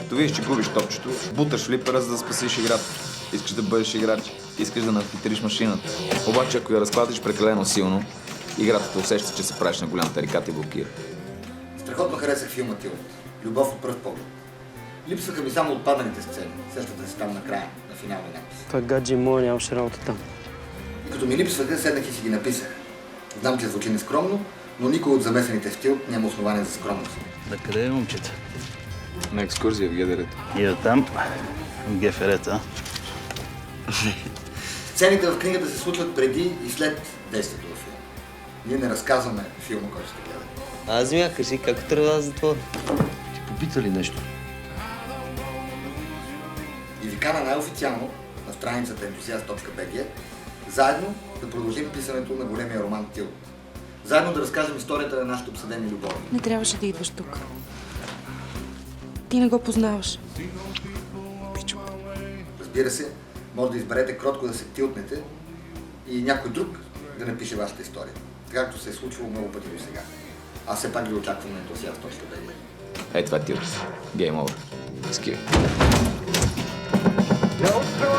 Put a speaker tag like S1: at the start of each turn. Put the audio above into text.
S1: Като видиш, че губиш топчето, буташ флипера, за да спасиш играта. Искаш да бъдеш играч, искаш да надхитриш машината. Обаче, ако я разклатиш прекалено силно, играта те усеща, че се правиш на голям тарикат и блокира.
S2: Страхотно харесах филма Тил. Любов от пръв поглед. Липсваха ми само отпадналите сцени. Сещате се там накрая, на финалния надпис.
S3: Той гадже моя нямаше работа там.
S2: И като ми липсваха, седнах и си ги написах. Знам, че звучи нескромно, но никой от замесените в Тил няма основание за скромност.
S4: Да къде е момчета?
S1: На екскурзия в Гедерето.
S4: И оттам в Геферета.
S2: Сцените в книгата се случват преди и след действието в филма. Ние не разказваме филма, който ще гледаме.
S5: Аз ми кажи, как тръгна затвор?
S6: Ти попита ли нещо?
S2: И ви кана най-официално на страницата enthusiast.bg заедно да продължим писането на големия роман Тил. Заедно да разкажем историята на нашите обсъдени любови.
S7: Не трябваше да идваш тук. Ти не го познаваш.
S2: Разбира се, може да изберете кротко да се тилтнете и някой друг да напише вашата история. Така както се е случвало много пъти до сега. Аз все пак ви очаквам на enthusiast.bg.
S1: Ей, това е Тил. Гейм овър. Скиви.
S8: Don't throw